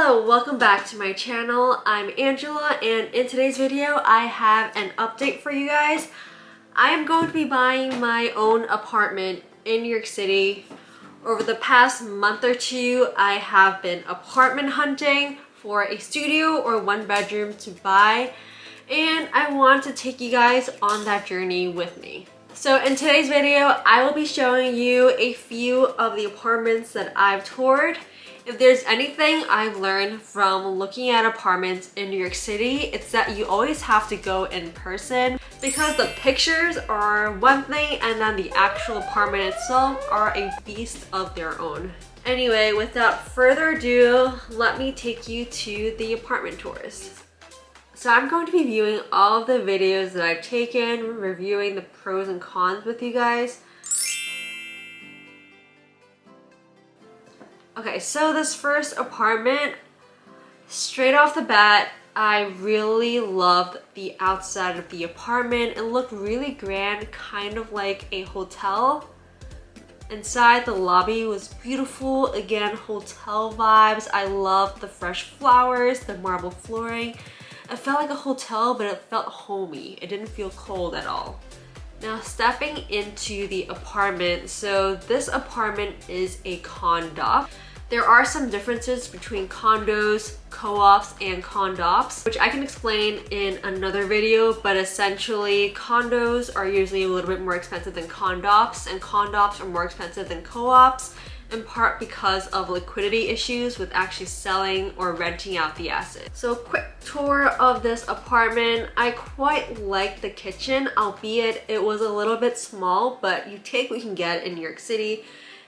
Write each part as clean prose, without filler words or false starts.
Hello, welcome back to my channel. I'm Angela, and in today's video I have an update for you guys. I am going to be buying my own apartment in New York City. Over the past month or two, I have been apartment hunting for a studio or one bedroom to buy, and I want to take you guys on that journey with me. So in today's video, I will be showing you a few of the apartments that I've toured. If there's anything I've learned from looking at apartments in New York City, it's that you always have to go in person because the pictures are one thing and then the actual apartment itself are a beast of their own. Anyway, without further ado, let me take you to the apartment tours. So I'm going to be viewing all of the videos that I've taken, reviewing the pros and cons with you guys. Okay, so this first apartment, straight off the bat, I really loved the outside of the apartment. It looked really grand, kind of like a hotel. Inside, the lobby was beautiful. Again, hotel vibes. I loved the fresh flowers, the marble flooring. It felt like a hotel, but it felt homey. It didn't feel cold at all. Now, stepping into the apartment, so this apartment is a condo. There are some differences between condos, co-ops, and condops, which I can explain in another video, but essentially condos are usually a little bit more expensive than condops, and condops are more expensive than co-ops, in part because of liquidity issues with actually selling or renting out the asset. So quick tour of this apartment. I quite liked the kitchen, albeit it was a little bit small, but you take what you can get in New York City.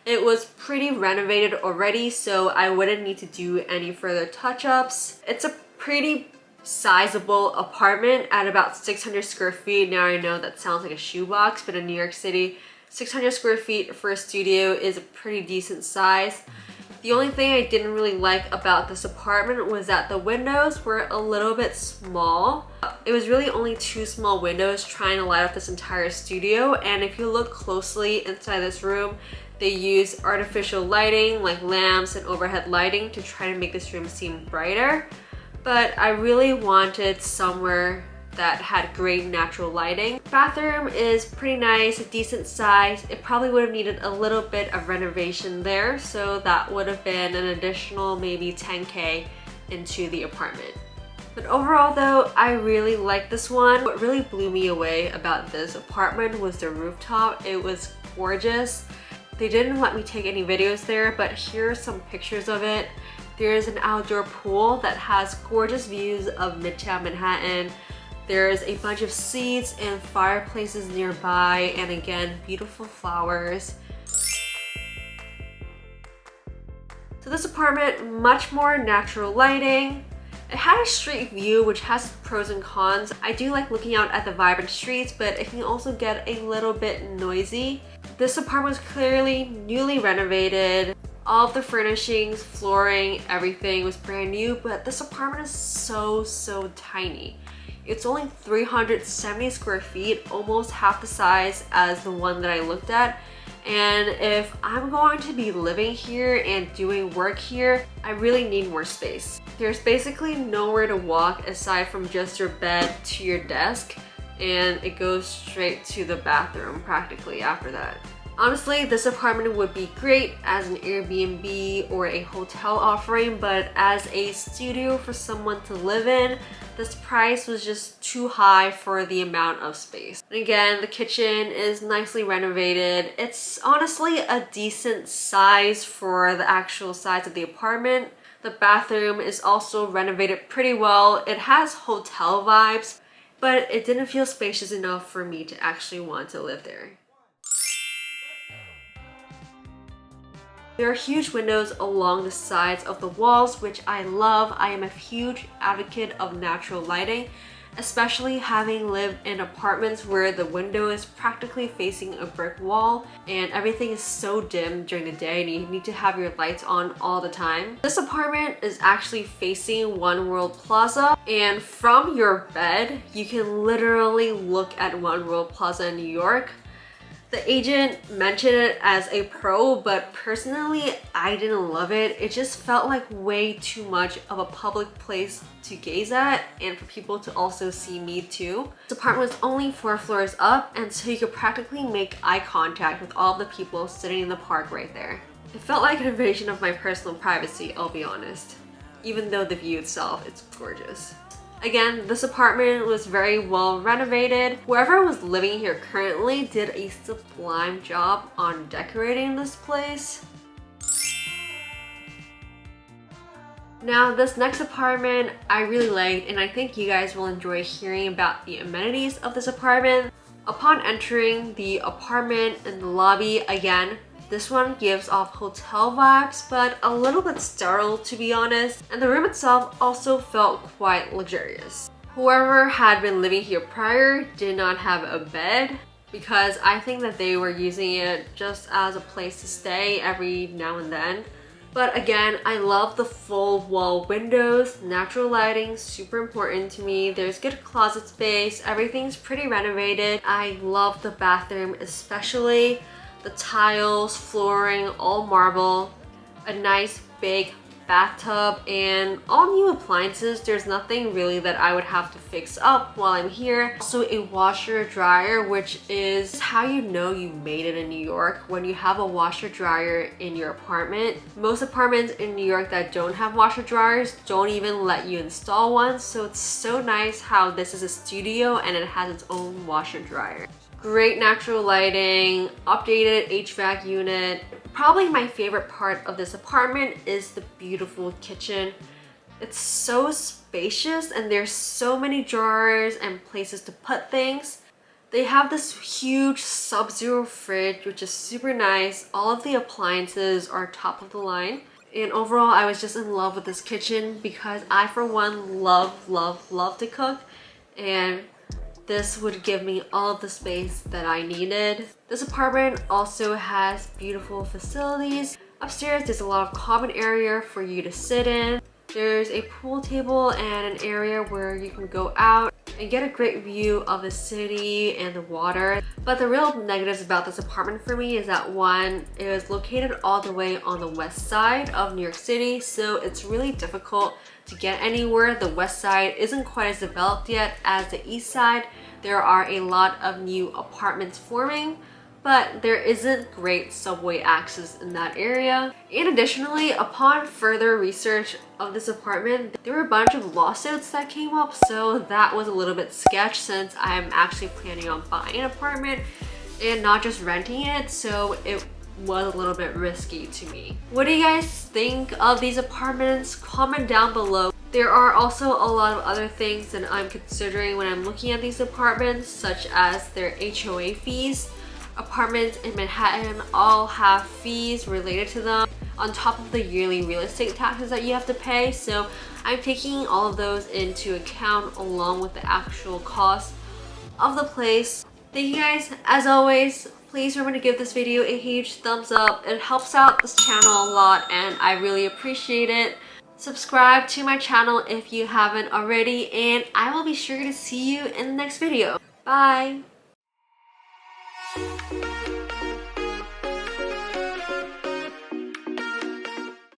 It was pretty renovated already, so I wouldn't need to do any further touch-ups. It's a pretty sizable apartment at about 600 square feet. Now I know that sounds like a shoebox, but in New York City, 600 square feet for a studio is a pretty decent size. The only thing I didn't really like about this apartment was that the windows were a little bit small. It was really only two small windows trying to light up this entire studio, and if you look closely inside this room, they use artificial lighting like lamps and overhead lighting to try to make this room seem brighter. But I really wanted somewhere that had great natural lighting. Bathroom is pretty nice, a decent size. It probably would have needed a little bit of renovation there, so that would have been an additional maybe 10K into the apartment. But overall though, I really like this one. What really blew me away about this apartment was the rooftop. It was gorgeous. They didn't let me take any videos there, but here are some pictures of it. There's an outdoor pool that has gorgeous views of Midtown Manhattan. There's a bunch of seats and fireplaces nearby, and again, beautiful flowers. So this apartment, much more natural lighting. It had a street view, which has pros and cons. I do like looking out at the vibrant streets, but it can also get a little bit noisy. This apartment was clearly newly renovated. All of the furnishings, flooring, everything was brand new, but this apartment is so tiny. It's only 370 square feet, almost half the size as the one that I looked at. And if I'm going to be living here and doing work here, I really need more space. There's basically nowhere to walk aside from just your bed to your desk, and it goes straight to the bathroom practically after that. Honestly, this apartment would be great as an Airbnb or a hotel offering, but as a studio for someone to live in, this price was just too high for the amount of space. And again, the kitchen is nicely renovated. It's honestly a decent size for the actual size of the apartment. The bathroom is also renovated pretty well. It has hotel vibes, but it didn't feel spacious enough for me to actually want to live there. There are huge windows along the sides of the walls, which I love. I am a huge advocate of natural lighting, especially having lived in apartments where the window is practically facing a brick wall and everything is so dim during the day and you need to have your lights on all the time. This apartment is actually facing One World Plaza, and from your bed, you can literally look at One World Plaza in New York. The agent mentioned it as a pro, but personally, I didn't love it. It just felt like way too much of a public place to gaze at and for people to also see me too. This apartment was only 4 floors up, and so you could practically make eye contact with all the people sitting in the park right there. It felt like an invasion of my personal privacy, I'll be honest. Even though the view itself, it's gorgeous. Again, this apartment was very well renovated. Whoever was living here currently did a sublime job on decorating this place. Now, this next apartment I really liked, and I think you guys will enjoy hearing about the amenities of this apartment. Upon entering the apartment in the lobby, again, this one gives off hotel vibes, but a little bit sterile to be honest, and the room itself also felt quite luxurious. Whoever had been living here prior did not have a bed, because I think that they were using it just as a place to stay every now and then. But again, I love the full wall windows, natural lighting, super important to me. There's good closet space, everything's pretty renovated. I love the bathroom especially. The tiles, flooring, all marble, a nice big bathtub, and all new appliances. There's nothing really that I would have to fix up while I'm here. Also a washer dryer, which is how you know you made it in New York, when you have a washer dryer in your apartment. Most apartments in New York that don't have washer dryers don't even let you install one, so it's so nice how this is a studio and it has its own washer dryer. Great natural lighting, updated HVAC unit. Probably my favorite part of this apartment is the beautiful kitchen. It's so spacious and there's so many drawers and places to put things. They have this huge sub-zero fridge, which is super nice. All of the appliances are top of the line. And overall, I was just in love with this kitchen because I, for one, love to cook. And this would give me all of the space that I needed. This apartment also has beautiful facilities. Upstairs, there's a lot of common area for you to sit in. There's a pool table and an area where you can go out and get a great view of the city and the water. But the real negatives about this apartment for me is that one, it is located all the way on the west side of New York City, so it's really difficult to get anywhere. The west side isn't quite as developed yet as the east side. There are a lot of new apartments forming, but there isn't great subway access in that area. And additionally, upon further research of this apartment, there were a bunch of lawsuits that came up, so that was a little bit sketch since I'm actually planning on buying an apartment and not just renting it, so it was a little bit risky to me. What do you guys think of these apartments? Comment down below. There are also a lot of other things that I'm considering when I'm looking at these apartments, such as their HOA fees. Apartments in Manhattan all have fees related to them on top of the yearly real estate taxes that you have to pay, so I'm taking all of those into account along with the actual cost of the place. Thank you guys. As always, please remember to give this video a huge thumbs up. It helps out this channel a lot and I really appreciate it. Subscribe to my channel if you haven't already, and I will be sure to see you in the next video. Bye!